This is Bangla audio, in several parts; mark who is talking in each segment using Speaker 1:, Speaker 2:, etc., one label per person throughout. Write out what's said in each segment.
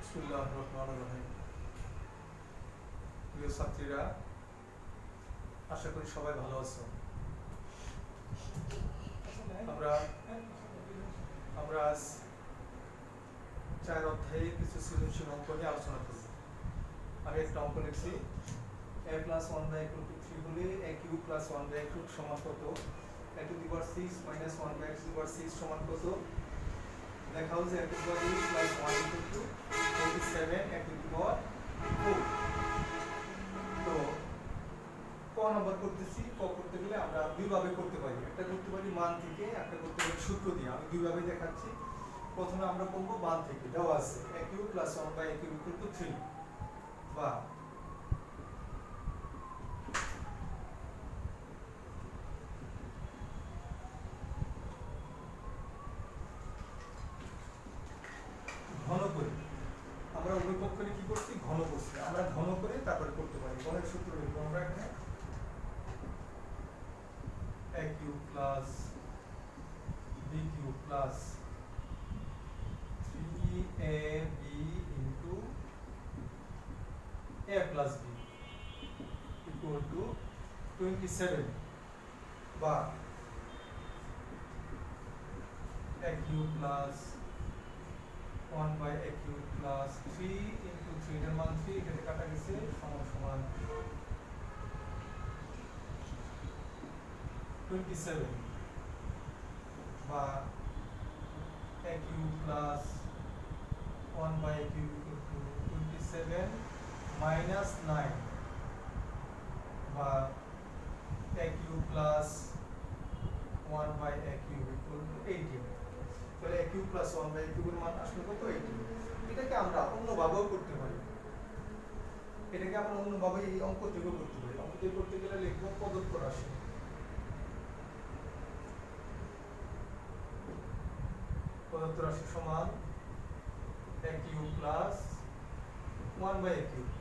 Speaker 1: বিসমিল্লাহির রহমানির রহিম। প্রিয় ছাত্রীরা, আশা করি সবাই ভালো আছো। আমরা আজ 4 অধ্যায়ে কিছু সৃজনশীল অঙ্ক নিয়ে আলোচনা করব। আমি একটা অঙ্ক লিখছি, a plus 1 by a = 3 হলে a cube plus 1 by a cube সমান কত? a to the power 6 minus 1 by a to the power 6 সমান কত? দেখাও যে a to the power 8 plus 1 = 47 a to the power 4। তো ক নাম্বার করতেছি। ক করতে গেলে আমরা দুইভাবে করতে পারি, একটা করতে পারি মান থেকে, একটা করতে পারি সূত্র দিয়ে। আমি দুইভাবে দেখাচ্ছি। প্রথমে আমরা করব মান থেকে। দেওয়া আছে a cube plus 1 by a cube = 3 বা ঘন করে। আমরা উভয় পক্ষে কি করছি? ঘন করছি। আমরা ঘন করে তারপরে করতে পারি। ঘনের সূত্র লিখব আমরা এখানে a cube plus b cube plus 3ab into a plus b equal to 27 বা a cube plus 1 by a cube plus 3 into 3 এর মান 3 এখানে কাটা গেছে সমান সমান 27 বা a cube plus 1 by a cube equal to 27 minus 9 বা a cube plus 1 by a cube equal to 18। তাহলে a cube plus 1 by a cube এর মান আসলে কত? 18। এটাকে আমরা অন্যভাবেও করতে পারি। এটাকে আমরা অন্যভাবে এই অঙ্ক থেকেও করতে পারি। অঙ্ক থেকে করতে গেলে লিখব প্রদত্ত রাশি। প্রদত্ত রাশি সমান a cube plus 1 by a cube।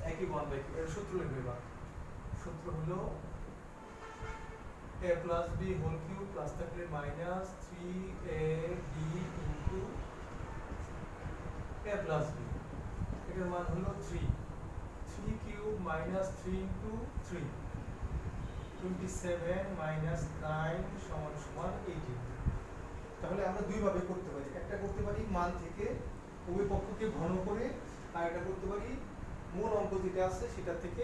Speaker 1: a cube 1 by a cube এর সূত্র লিখবে। এবার সূত্র হলো a plus b whole cube plus থাকলে minus 3ab into a plus b। এটার মান হলো 3 cube minus 3 into 3 27 minus 9 সমান সমান 18। তাহলে আমরা দুইভাবে করতে পারি। একটা করতে পারি মান থেকে উভয় পক্ষকে ঘন করে, আর একটা করতে পারি মূল অঙ্ক যেটা আছে সেটা থেকে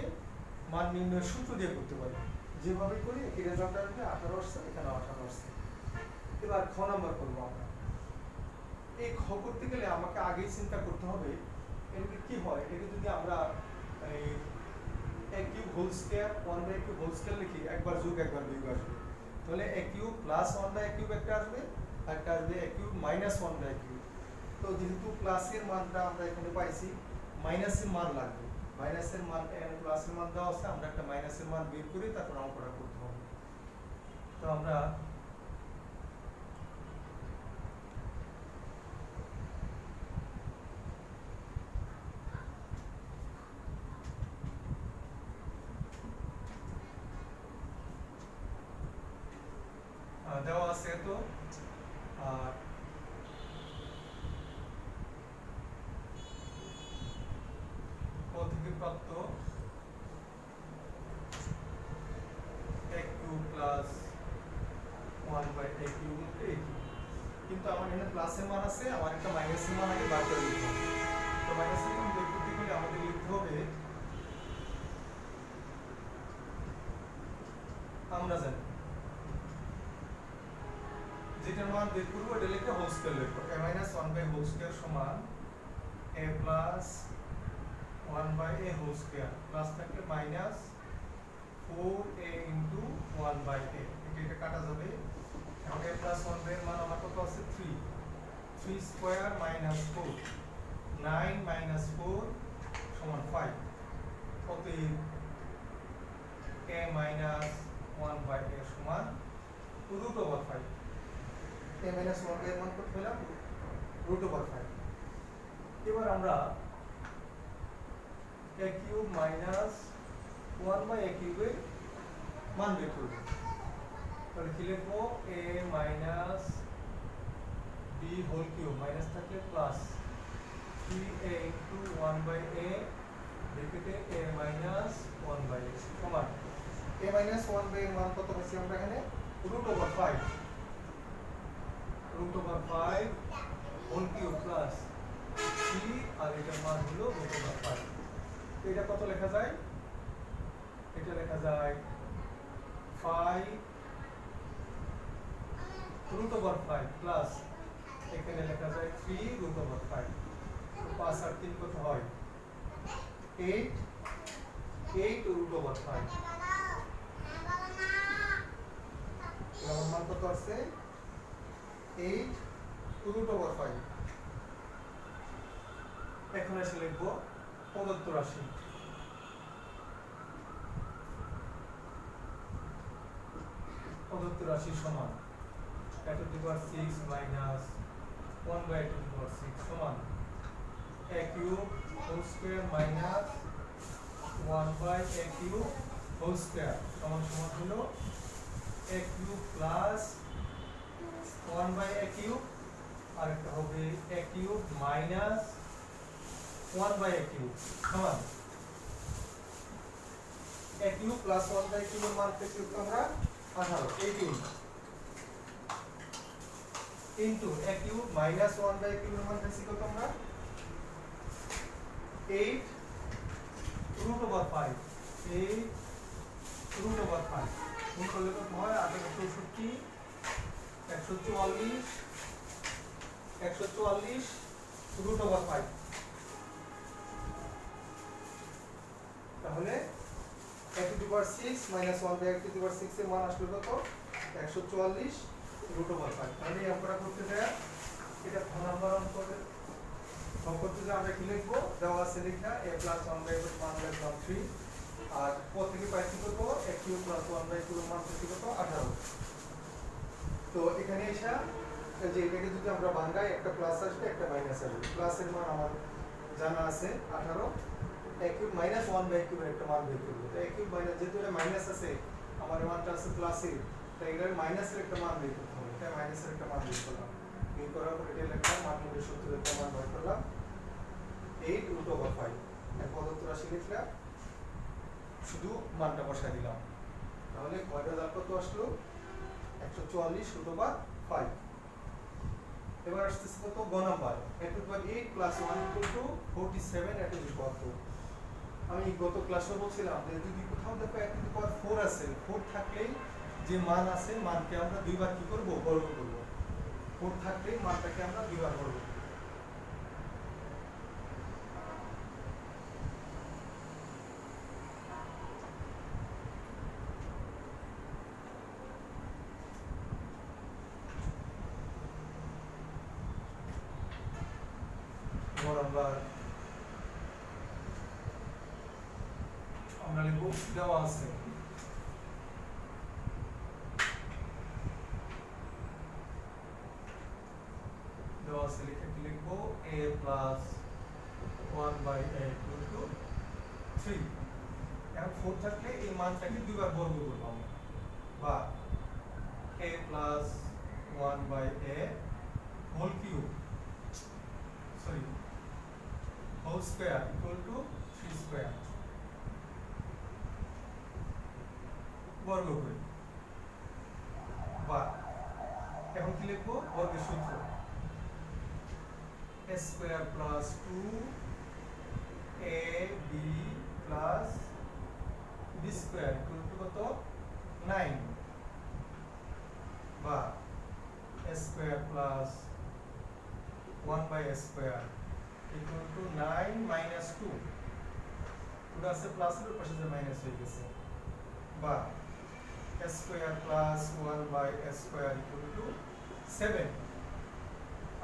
Speaker 1: মান নির্ণয়ের সূত্র দিয়ে করতে পারি। যেভাবে করি একই রেজাল্ট আসবে। 18 আসছে, এখানে 18 আসছে। এবার খ নাম্বার করবো আমরা। এই খ করতে গেলে আমাকে আগেই চিন্তা করতে হবে এটাকে কি হয়। এটাকে যদি আমরা a cube whole square 1 by a cube whole square লিখি, একবার যোগ একবার বিয়োগ আসবে। তাহলে a cube plus 1 by a cube একটা আসবে, আর একটা আসবে a cube minus 1 by a cube। তো যেহেতু প্লাসের মানটা আমরা এখানে পাইছি, মাইনাসের মান লাগবে। মাইনাসের মান এখানে প্লাসের মান দেওয়া আছে, আমরা একটা মাইনাসের মান বের করে তারপর অঙ্কটা করতে হবে। তো আমরা দেওয়া আছে তো, আর ক থেকে প্রাপ্ত a cube plus 1 by a cube a cube। কিন্তু আমার এখানে প্লাসের মান আছে, আমার একটা মাইনাসের মান আগে বার করে নিতে হবে। তো মাইনাসের মান বের করতে গেলে আমাদের লিখতে হবে, আমরা জানি যেটার মান বের করবো এটা লিখে হোল স্কয়ার লিখবো। a minus 1 by whole square সমান a plus 1 by a whole square plus থাকলে minus 4a into 1 by a। এটা কাটা যাবে। এখন a plus 1 by এর মান আমার কত আছে? 3 স্কয়ার মাইনাস 4 9 minus 4 সমান 5। অতএব a minus 1 by a সমান √5। a minus 1 by এর মান কত পেলাম? √5। এবার আমরা a cube minus 1 by a cube এর মান বের করব। তাহলে কি লিখবো? a minus b whole cube, minus থাকলে plus 3a into 1 by a ব্র্যাকেটে a minus 1 by a সমান a minus 1 by a মান কত পাচ্ছি আমরা এখানে root over 5 whole cube plus 3 আর এটার মান হলো root over 5 তো এটা কত লেখা যায় এটা লেখা যায় 5 root over 5 plus এখানে লেখা যায় 3 root over 5 তো 5 আর 3 কত হয় 8 root over 5 এর মান কত আছে 8 root over 5 এখন এসে লিখব প্রদত্ত রাশি সমান a to the power 6 minus 1 by a to the power 6 সমান a cube whole square minus 1 by a cube whole square সমান হলো a cube plus 1 by a cube আর একটা হবে a cube minus 1 by a cube সমান a cube plus 1 by a cube এর মান পেয়েছি আমরা 18 into a cube minus 1 by a cube এর মান পেয়েছি কত আমরা 8 root over 5 8 root over 5 গুণ করলে কত হয় 1864 144 root over 5 তাহলে a to the power 6 minus 1 by a to the power 6 এর মান আসলো কত 144 root over 5 তাহলে এই অঙ্কটা করতে যায় এটা খ নাম্বার অঙ্ক করতে যে আমরা কি লিখবো দেওয়া আছে লেখা a plus 1 by 1 less than 3 আর কত থেকে পাইছি কত a cube plus 1 by 2 এর মান পেয়েছি কত 18 তো এখানে এসে যে এটাকে যদি আমরা ভাঙাই একটা প্লাস আসবে একটা মাইনাস আসবে প্লাসের মান আমার জানা আছে 18 a cube minus 1 by cube এর একটা মান বের করব তো a cube minus যেহেতু এটা মাইনাস আছে আমার মানটা আছে প্লাসের তাই এর মাইনাসের একটা মান বের করতে হবে তাই মাইনাসের একটা মান বের করলাম বের করার পর এটা লিখলাম মান 70 এর মান বের করলাম 8 root over 5 এর প্রদত্ত রাশি লিখলাম শুধু মানটা বসাই দিলাম তাহলে কয়টা দাগ কত আসলো 144 root over 5 এবার আসছে কত গ number a to the power 8 plus 1 equal to 47 a to the power 4 আমি গত ক্লাসে বলছিলাম যে যদি কোথাও দেখো a to the power 4 আছে 4 থাকলেই যে মান আছে মানকে আমরা দুইবার কি করব বর্গ করব 4 থাকলেই মানটাকে আমরা দুইবার বর্গ করব আমরা লিখব দেওয়া আছে লিখে লিখব a plus 1 by a equal to 3 এখন 4 থাকলে এই মানটাকে দুইবার বর্গ করব আমরা বা a plus 1 by a whole cube whole square equal to 3 square বর্গ করি বা এখন কি লিখব বর্গের সূত্র a square plus 2ab plus b square equal to কত 9 বা a square plus 1 by a square equal to 9 minus 2 পুরো আছে প্লাস এর পাশে যে মাইনাস হয়ে গেছে বা a square plus 1 by a square equal to 7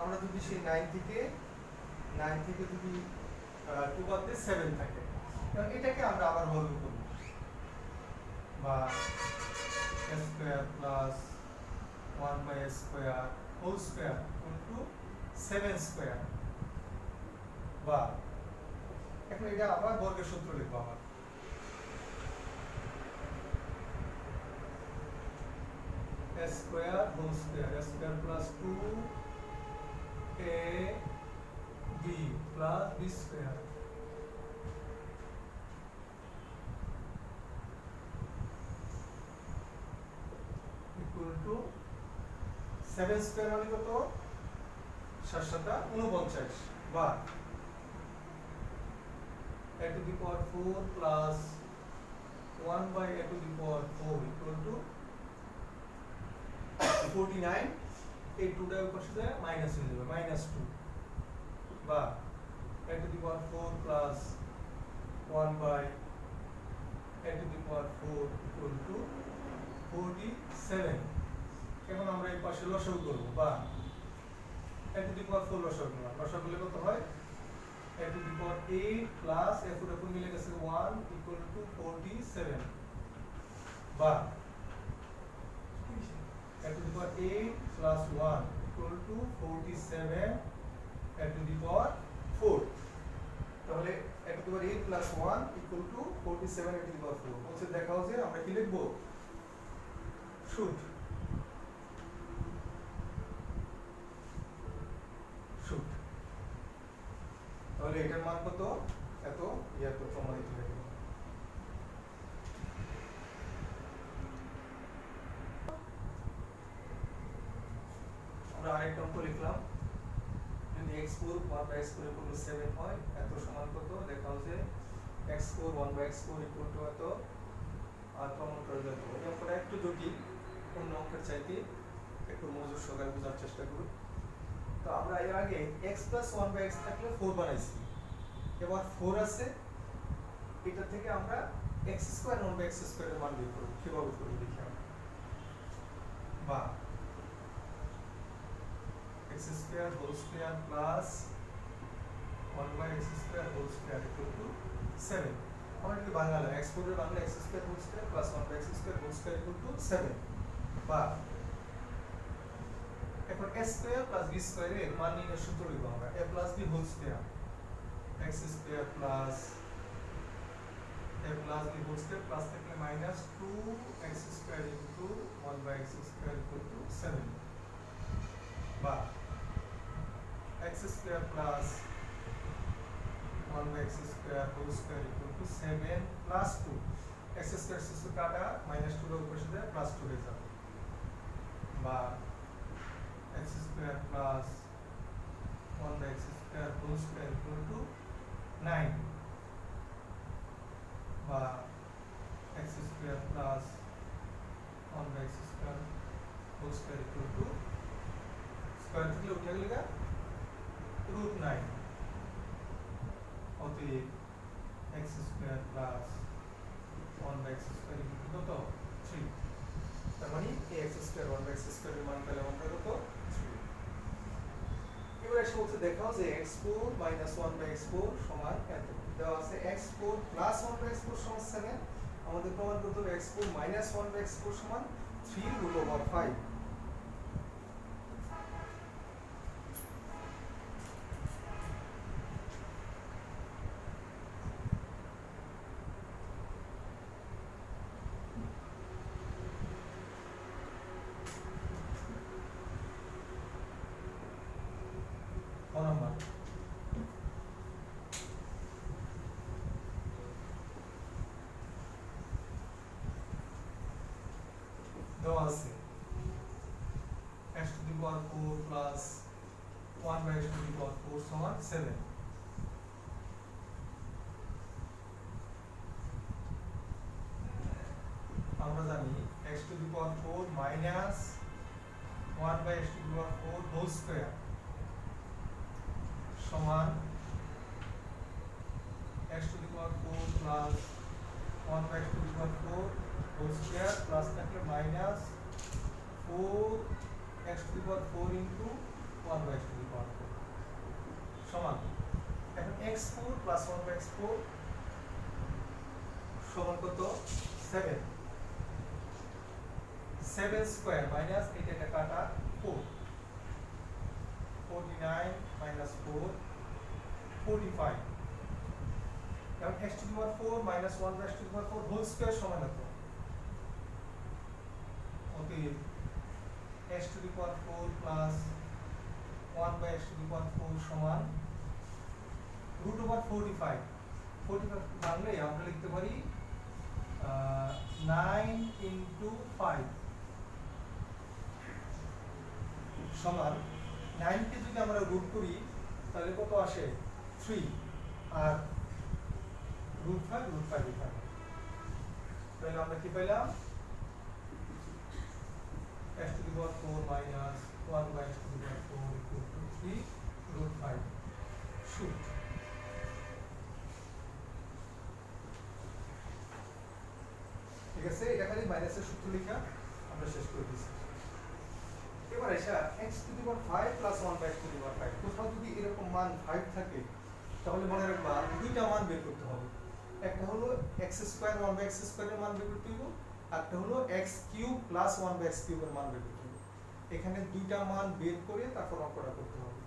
Speaker 1: আমরা যদি সেই 9 থেকে যদি 2 বাদ দিয়ে 7 থাকে তাহলে এটাকে আমরা আবার বর্গ করব বা a square plus 1 by a square whole square equal to 7 square বা এখন এটা আবার বর্গের সূত্র লিখব আবার a square whole square a square plus 2ab plus B square equal to 7 square মানে কত 7 7 49 বা a to the power 4 plus 1 by a to the power 4 equal to 49 এই 2 টা পাশে যায় মাইনাস হয়ে যাবে -2 বা a to the power 4 plus 1 by a to the power 4 equal to 47 এখন আমরা এই পাশে লসাগু করব বা a to the power 4 লসাগু করব লসাগু করলে কত হয় a to the power 8 plus f এর উপর মিলে গেছে 1 equal to 47 বা a to the power 8 plus 1 equal to 47 a to the power 4 তাহলে a to the power 8 plus 1 equal to 47 a to the power 4 বলছে দেখাও যে আমরা কি লিখব শুড শুড তাহলে এটার মান কত এত এত প্রমাণিত হয়ে গেল আমরা আরেকটা অঙ্ক লিখলাম যদি x4 1 by x4 equal to 7 হয় এত সমান কত দেখাও যে x4 1 by x4 equal to এত আর প্রমাণ করা যাবে এই অঙ্কটা একটু জটিল অন্য অঙ্কের চাইতে একটু মনোযোগ সহকারে বোঝার চেষ্টা করুন তো আমরা এর আগে x + 1 by x থাকলে 4 বানাইছি এবার 4 আছে এটা থেকে আমরা x² 1 by x² এর মান বের করব কিভাবে করব দেখি আমরা বা x² whole square plus 1 by x² whole square equal to 7 আমরা কি বাংলা x4 এর Bangla x² whole square plus 1 by x² whole square equal to 7 বা এখন a square plus b square এর মান নির্ণয়ের সূত্র লিখব আমরা a plus b whole square x square plus a plus b whole square plus থাকলে -2 x square into 1 by x square equal to 7 বা x square plus 1 by x square whole square equal to 7 plus 2 x square से काटा -2 এর উপর সাথে +2 হয়ে যাবে বা x square plus 1 by x square whole square equal to 9 বা x square plus 1 by x square whole square equal to square থেকে উঠে গেলে √9 অতএব x square plus 1 by x square equal to কত 3 তার মানে x square 1 by x square এর মান পেলাম আমরা কত 3 এবার এসে বলতে দেখাও যে x4 - 1 by x4 সমান এত দেওয়া আছে x4 plus 1 by x4 সমান 7 আমাদের প্রমাণ করতে হবে x4 - 1 by x4 সমান 3√5 নম্বর দেওয়া আছে x to the power 4 plus 1 by x to the power 4 সমান 7 আমরা জানি x to the power 4 minus 1 by x to the power 4 whole square সমান x to the power 4 plus 1 by x to the power 4 whole square plus থাকলে minus 4 x to the power 4 into 1 by x to the power 4 সমান এখন x4 plus 1 by x4 সমান কত 7 7 square minus এটা কাটা 4 49 minus 4 45 এখন x to the power 4 minus 1 by x to the power 4 whole square সমান কত অতএব x to the power 4 plus 1 by x to the power 4 সমান √45 45 ভাঙলে আমরা লিখতে পারি 9 ইন্টু 5 সমান 9 কে যদি আমরা রুট করি তাহলে কত আসে 3 আর √5 তাহলে আমরা কি পেলাম x to the power 4 minus 1 by x to the power 4 equal to 3 √5 shoot ঠিক আছে এটা খালি মাইনাসের সূত্র লেখা আমরা শেষ করে দিয়েছি এবার এসে x to the power 5 plus 1 by x to the power 5 কোথাও যদি এরকম মান 5 থাকে তাহলে মনে রাখবা দুইটা মান বের করতে হবে একটা হলো x square 1 by x square এর মান বের করতে হবে আর একটা হলো x cube plus 1 by x cube এর মান বের করতে হবে এখানে দুইটা মান বের করে তারপর অঙ্কটা করতে হবে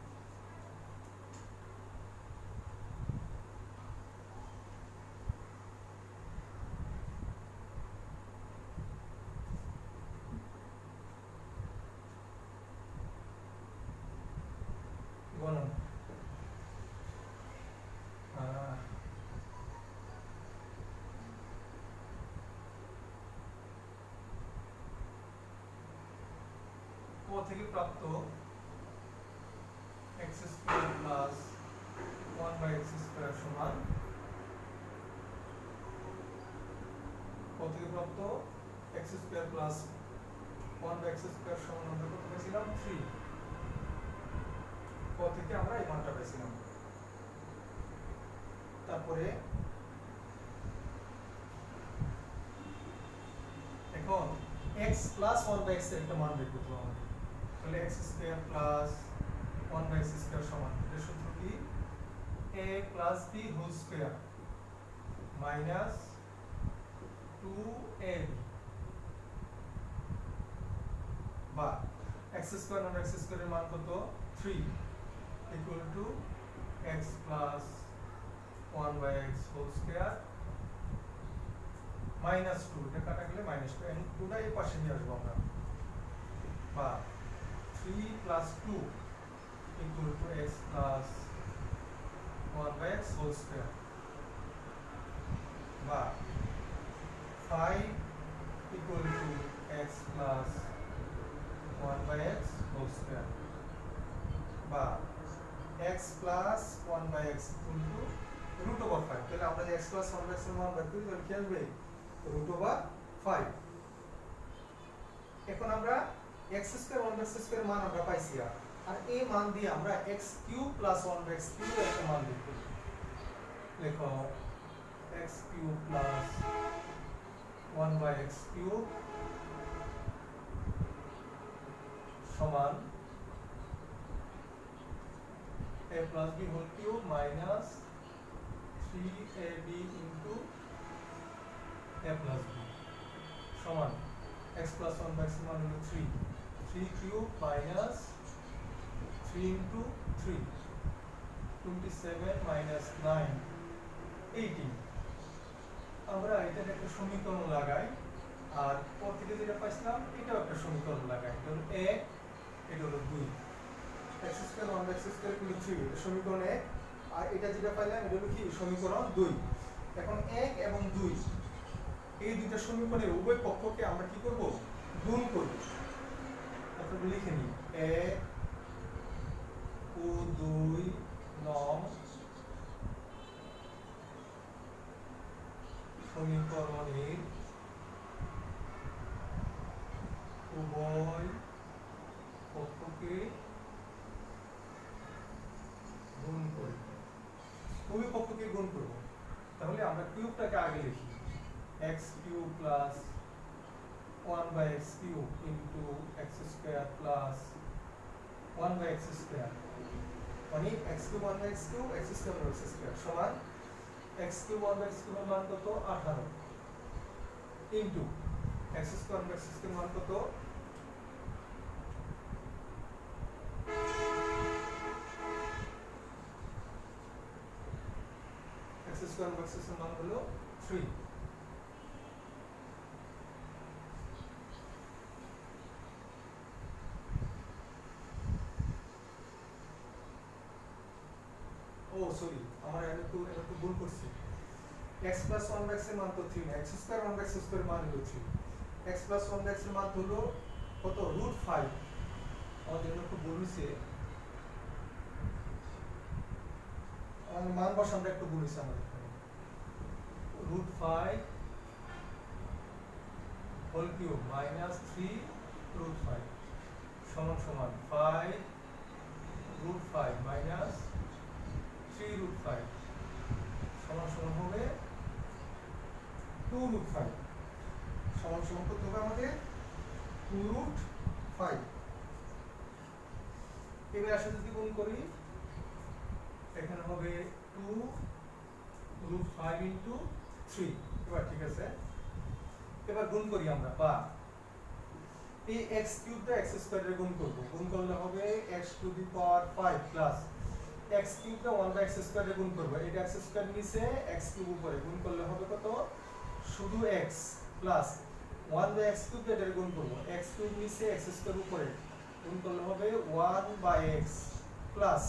Speaker 1: গণন থেকে প্রাপ্ত x square plus 1 by x square সমান থেকে প্রাপ্ত x square plus 1 by x square সমান আমরা কত পেয়েছিলাম 3 থেকে আমরা এই মানটা পেয়েছিলাম তারপরে এখন x প্লাস 1 বাই x এর একটা মান বের করতে হবে তাহলে x square plus 1 by x square সমান এর সূত্র কি a plus b whole square minus 2ab বা x স্কয়ার আর x স্কয়ারের মান কত 3 equal to x plus 1 by x whole square minus 2 এটা কাটা গেলে মাইনাস 2 এন্ড 2টা এই পাশে নিয়ে আসবো আমরা বা 3 plus 2 equal to x plus 1 by x whole square বা 5 equal to x plus 1 by x whole square বা x plus 1 by x equal to √5 তাহলে আমরা যে x প্লাস 1 বাই x এর মান বের করি তাহলে কি আসবে √5 এখন আমরা x square 1 by x square মান আমরা পাইছি আর এই মান দিয়ে আমরা x cube plus 1 by x cube এর একটা মান বের করি লেখো x cube plus 1 by x cube সমান a plus b whole cube minus 3ab into a plus b সমান x plus 1 by x মান হলো 3 cube minus 3 into 3 27 minus 9 18 আমরা এটার একটা সমীকরণ লাগাই আর পর থেকে যেটা পাইছিলাম এটাও একটা সমীকরণ লাগাই এটা হলো 1 এটা হলো 2 x square 1 by x square equal to 3 এটা সমীকরণ 1 আর এটা যেটা পাইলাম এটা হলো কি সমীকরণ 2 এখন 1 এবং 2 এই দুইটা সমীকরণের উভয় পক্ষকে আমরা কি করব গুণ করব তারপর লিখে নিই 1 ও 2 নং সমীকরণের উভয় পক্ষকে গুণ করি উভয় পক্ষকে গুণ করব তাহলে আমরা কিউবটাকে আগে লিখি x cube plus 1 by x cube into x square plus 1 by x square মানে x cube 1 by x cube x square by x square সমান x cube 1 by x cube এর মান কত 18 into x square by x square মান কত x square by x square মান হলো 3 ও সরি, আমার একটু ভুল করছি। x প্লাস 1 x এর মান তো 3 না, x স্কয়ার 1 x স্কয়ার মান হলো 3। x প্লাস 1 x এর মান হলো কত, √5। আমাদের জন্য একটু ভুল হয়েছে, আমাদের মান বসানোটা একটু ভুল হয়েছে আমাদের এখানে। √5 হোল কিউব মাইনাস 3 √5 সমান সমান 5 √5 মাইনাস 3 √5 সমান সমান হবে 2 √5 সমান সমান করতে হবে আমাদের 2 √5। এবার আসলে যদি গুণ করি এখানে হবে 2 √5 ইন্টু 3। এবার ঠিক আছে, এবার গুণ করি আমরা, বা এই x কিউব দা x স্কয়ারের গুণ করব, গুণ করলে হবে x to the power 5 plus x cube দা 1 বাই x স্কয়ারের গুণ করব, এটা x স্কয়ার নিচে x কিউব উপরে, গুণ করলে হবে কত, শুধু x plus 1 by x cube এটার গুণ করব, x কিউব নিচে x স্কয়ার উপরে, গুণ করলে হবে 1 by x plus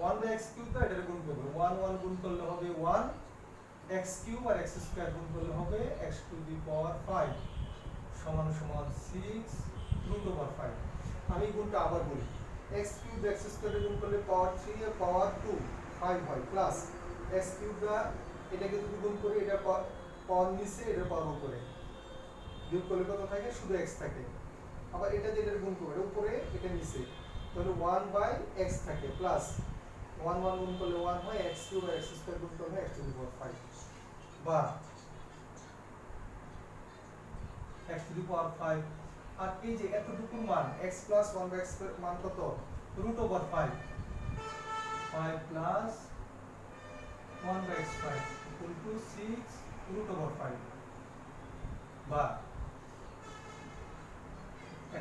Speaker 1: 1 by x cube দা এটার গুণ করব, 1 1 গুণ করলে হবে 1 x কিউব আর x স্কয়ার গুণ করলে হবে x টু দি পাওয়ার 5 সমান সমান 6 √5। আমি গুণটা আবার বলি, x কিউব x স্কয়ারে গুণ করলে পাওয়ার 3 আর পাওয়ার 2 5 হয়, প্লাস x কিউব দা এটাকে যদি গুণ করি এটা পাওয়ার নিচে এটা পাওয়ার উপরে, বিয়োগ করলে কত থাকে, শুধু x থাকে। আবার এটা যেটা গুণ করব এটা উপরে এটা নিচে, তাহলে 1 বাই x থাকে, প্লাস 1 1 গুণ করলে 1 হয়, x কিউব আর x স্কয়ার গুণ করলে x টু দি পাওয়ার 5, বা x টু দি পাওয়ার 5। আর এই যে এতটুকু মান x প্লাস 1 বাই x এর মান কত, √5 5 plus 1 by x 5 equal to 6 √5, বা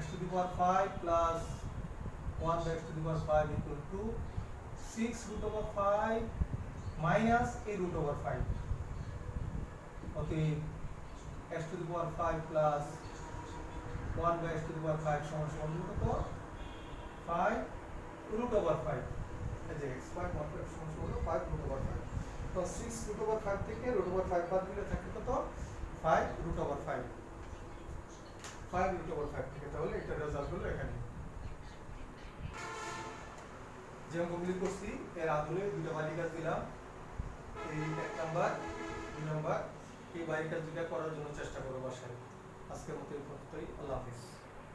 Speaker 1: x to the power 5 plus 1 by x to the power 5 equal to 6 √5 minus এই √5। অতএব x to the power 5 plus 1 by x to the power 5 সমান সমান কত, 5 √5। এই যে x5 1 সমান সমান 5 √5। তো 6 √5 থেকে √5 বাদ দিলে থাকে কত, 5 √5 থেকে, তাহলে এটা রেজাল্ট হলো এখানে। যে অঙ্কগুলি করছি এর আদলে দুটো বালিকা দিলাম, এই 1 নাম্বার 2 নাম্বার, এই বালিকা দুটো করার জন্য চেষ্টা করো বাসায়। আজকের মতো এই পর্যন্তই, আল্লাহ হাফেজ।